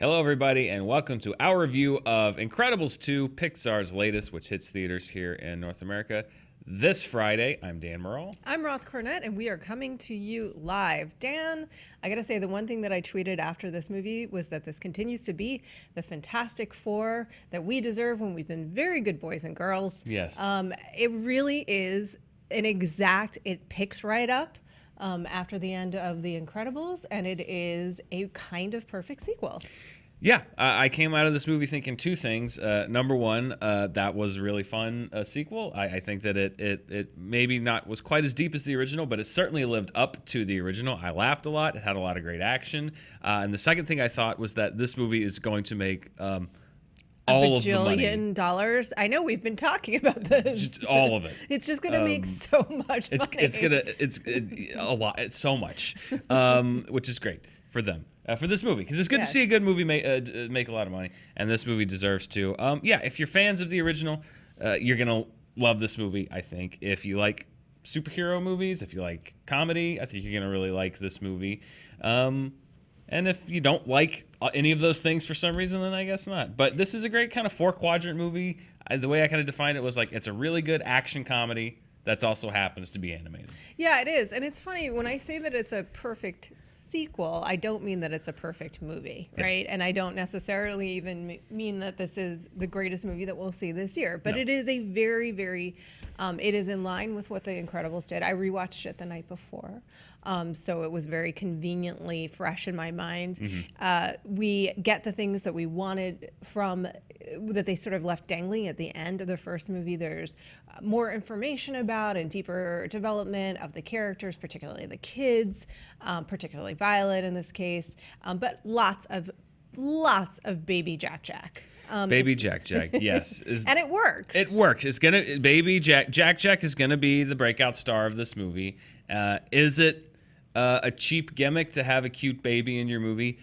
Hello, everybody, and welcome to our review of Incredibles 2, Pixar's latest, which hits theaters here in North America this Friday. I'm Dan Murrell. I'm Roth, Cornet, and we are coming to you live. Dan, I gotta say, the one thing that I tweeted after this movie was that this continues to be the Fantastic Four that we deserve when we've been very good boys and girls. Yes. It really is it picks right up after the end of The Incredibles, and it is a kind of perfect sequel. Yeah, I came out of this movie thinking two things. Number one, that was a really fun sequel. I think that it maybe not was quite as deep as the original, but it certainly lived up to the original. I laughed a lot. It had a lot of great action. And the second thing I thought was that this movie is going to make all of the money. $1 billion. I know we've been talking about this. Just all of it. It's just going to make so much money. It's a lot. It's so much, which is great for them. For this movie, because it's good to see a good movie make a lot of money, and this movie deserves to. If you're fans of the original, you're gonna love this movie. I think if you like superhero movies, if you like comedy, I think you're gonna really like this movie. And if you don't like any of those things for some reason, then I guess not. But this is a great kind of 4-quadrant movie. The way I kind of defined it was like it's a really good action comedy that also happens to be animated. Yeah, it is. And it's funny, when I say that it's a perfect sequel, I don't mean that it's a perfect movie, right? And I don't necessarily even mean that this is the greatest movie that we'll see this year. But it is a very, very, it is in line with what The Incredibles did. I rewatched it the night before. So it was very conveniently fresh in my mind. Mm-hmm. We get the things that we wanted from, that they sort of left dangling at the end of the first movie. There's more information about and deeper development of the characters, particularly the kids, particularly Violet in this case, but lots of baby Jack. Baby Jack, yes. And it works. It works. Baby Jack is gonna be the breakout star of this movie. Is it a cheap gimmick to have a cute baby in your movie?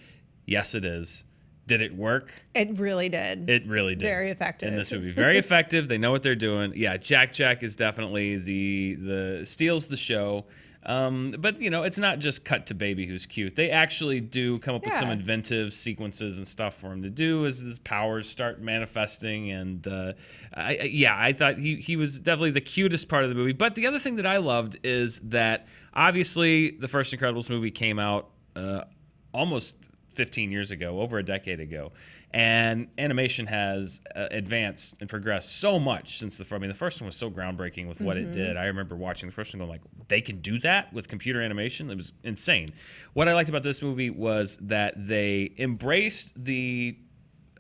Yes, it is. Did it work? It really did. It really did. Very effective. In this movie. Very effective. They know what they're doing. Yeah, Jack is definitely the steals the show. But, it's not just cut to baby who's cute. They actually do come up with some inventive sequences and stuff for him to do as his powers start manifesting. And, I thought he was definitely the cutest part of the movie. But the other thing that I loved is that, obviously, the first Incredibles movie came out almost 15 years ago, over a decade ago. And animation has advanced and progressed so much since the first one was so groundbreaking with what it did. I remember watching the first one going like, they can do that with computer animation? It was insane. What I liked about this movie was that they embraced the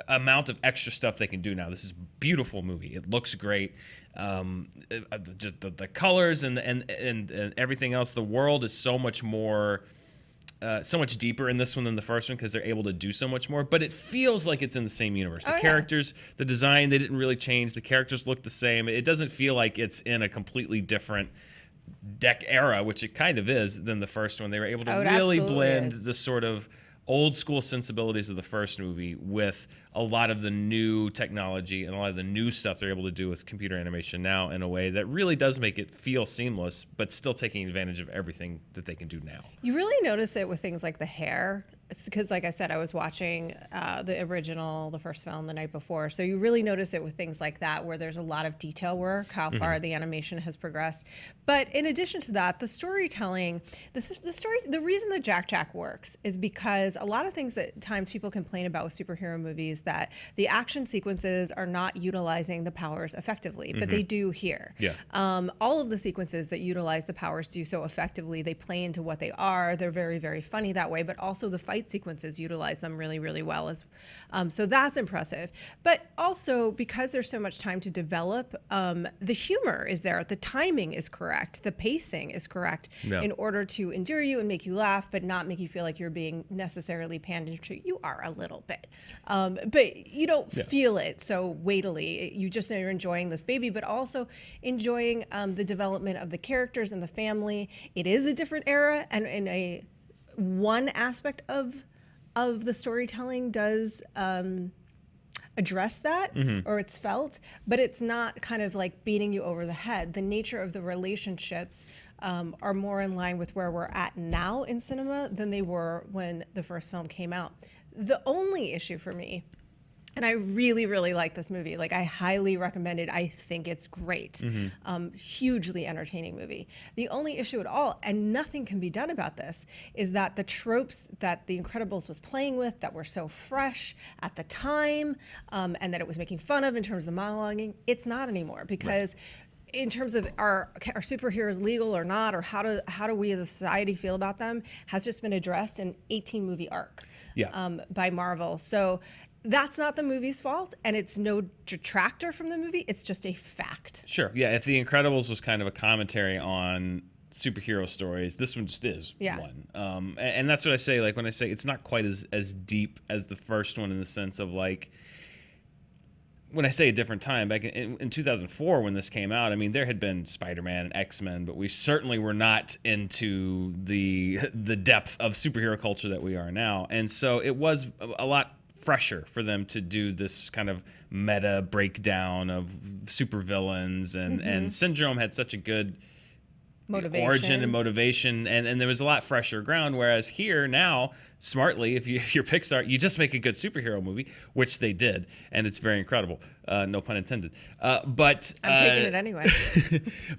amount of extra stuff they can do now. This is a beautiful movie. It looks great. Just the colors and everything else. The world is so much more... so much deeper in this one than the first one because they're able to do so much more, but it feels like it's in the same universe. The characters, the design, they didn't really change. The characters look the same. It doesn't feel like it's in a completely different deck era, which it kind of is, than the first one. They were able to really blend the sort of old school sensibilities of the first movie with a lot of the new technology and a lot of the new stuff they're able to do with computer animation now in a way that really does make it feel seamless, but still taking advantage of everything that they can do now. You really notice it with things like the hair, because like I said, I was watching the first film the night before. So you really notice it with things like that, where there's a lot of detail work, how far the animation has progressed. But in addition to that, the storytelling, the reason that Jack works is because a lot of things that times people complain about with superhero movies, that the action sequences are not utilizing the powers effectively, but they do here. Yeah. All of the sequences that utilize the powers do so effectively. They play into what they are. They're very, very funny that way, but also the fight sequences utilize them really, really well. So that's impressive. But also, because there's so much time to develop, the humor is there. The timing is correct. The pacing is correct in order to endear you and make you laugh, but not make you feel like you're being necessarily pandered to. You are a little bit. But you don't feel it so weightily. You just know you're enjoying this baby, but also enjoying the development of the characters and the family. It is a different era, and in one aspect of the storytelling does address that, or it's felt, but it's not kind of like beating you over the head. The nature of the relationships are more in line with where we're at now in cinema than they were when the first film came out. The only issue for me, and I really, really like this movie. Like, I highly recommend it. I think it's great. Hugely entertaining movie. The only issue at all, and nothing can be done about this, is that the tropes that The Incredibles was playing with that were so fresh at the time, and that it was making fun of in terms of the monologuing, it's not anymore. Because in terms of are superheroes legal or not, or how do we as a society feel about them, has just been addressed in 18 movie arc by Marvel. So that's not the movie's fault, and it's no detractor from the movie. It's just a fact. Sure. Yeah. If The Incredibles was kind of a commentary on superhero stories, this one just is one. And that's what I say. Like, when I say it's not quite as deep as the first one, in the sense of, like, when I say a different time, back in 2004 when this came out, I mean, there had been Spider-Man and X-Men, but we certainly were not into the depth of superhero culture that we are now. And so it was a lot fresher for them to do this kind of meta breakdown of supervillains, and Syndrome had such a good origin and motivation, and there was a lot fresher ground. Whereas here now, smartly, if you're Pixar, you just make a good superhero movie, which they did, and it's very incredible. No pun intended. But I'm taking it anyway.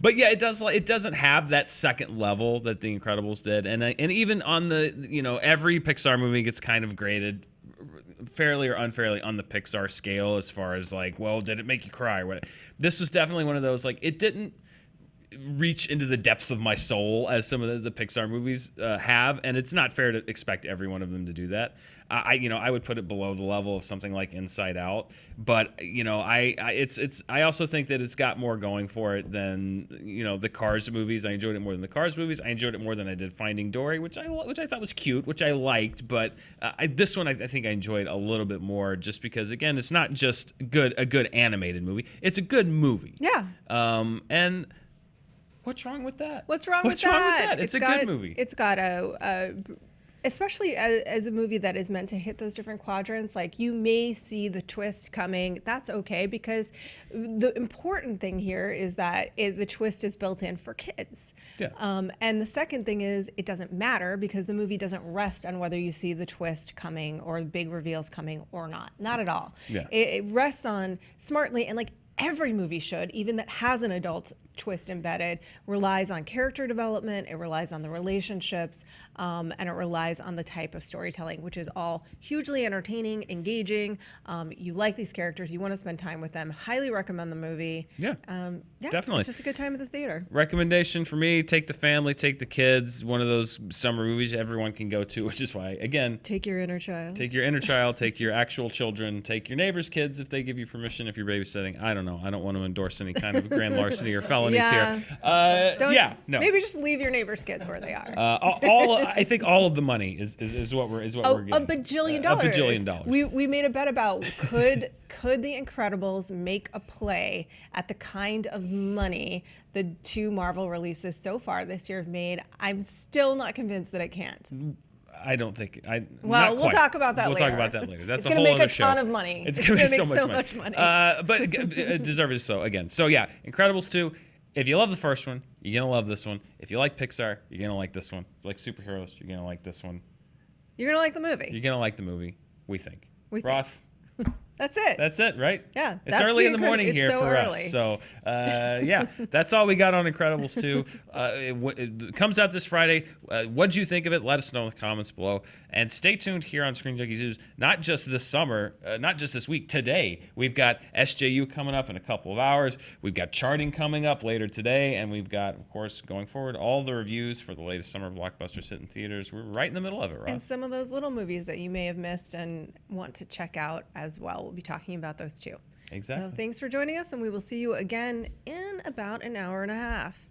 But yeah, it doesn't have that second level that The Incredibles did, and even on the every Pixar movie gets kind of graded fairly or unfairly on the Pixar scale, as far as, like, well, did it make you cry? This was definitely one of those, like, it didn't reach into the depths of my soul as some of the Pixar movies have, and it's not fair to expect every one of them to do that. I would put it below the level of something like Inside Out, but I also think that it's got more going for it than the Cars movies. I enjoyed it more than the Cars movies. I enjoyed it more than I did Finding Dory, which I thought was cute, which I liked, but this one I think I enjoyed a little bit more, just because, again, it's not just a good animated movie; it's a good movie. Yeah. And what's wrong with that? What's wrong with that? It's a good movie. It's got especially as a movie that is meant to hit those different quadrants. Like, you may see the twist coming. That's okay, because the important thing here is that the twist is built in for kids. Yeah. And the second thing is, it doesn't matter, because the movie doesn't rest on whether you see the twist coming or big reveals coming or not. Not at all. Yeah. It rests on smartly, and, like, every movie should, even that has an adult twist embedded, relies on character development, it relies on the relationships, and it relies on the type of storytelling, which is all hugely entertaining, engaging. You like these characters, you want to spend time with them. Highly recommend the movie. Yeah, definitely. It's just a good time at the theater. Recommendation for me: take the family, take the kids. One of those summer movies everyone can go to, which is why, again, take your inner child. Take your inner child. Take your actual children. Take your neighbor's kids if they give you permission. If you're babysitting, I don't know. I don't want to endorse any kind of grand larceny or felonies here. No. Maybe just leave your neighbor's kids where they are. I think all of the money is what we're getting. $1 bajillion. $1 bajillion. We made a bet about could The Incredibles make a play at the kind of money the two Marvel releases so far this year have made. I'm still not convinced that it can't. I don't think. We'll talk about that later. We'll talk about that later. That's a whole other show. It's going to make a ton of money. It's going to make so much money. But it deserves so, again. So, yeah, Incredibles 2. If you love the first one, you're going to love this one. If you like Pixar, you're going to like this one. If you like superheroes, you're going to like this one. You're going to like the movie. You're going to like the movie, we think. Roth. That's it. That's it, right? Yeah. It's early in the morning here for early. us. So, yeah, that's all we got on Incredibles 2. It comes out this Friday. What'd you think of it? Let us know in the comments below. And stay tuned here on Screen Junkies News. Not just this summer, not just this week. Today, we've got SJU coming up in a couple of hours. We've got charting coming up later today. And we've got, of course, going forward, all the reviews for the latest summer blockbusters hitting theaters. We're right in the middle of it, Roth. And some of those little movies that you may have missed and want to check out as well. We'll be talking about those too. Exactly. So thanks for joining us, and we will see you again in about an hour and a half.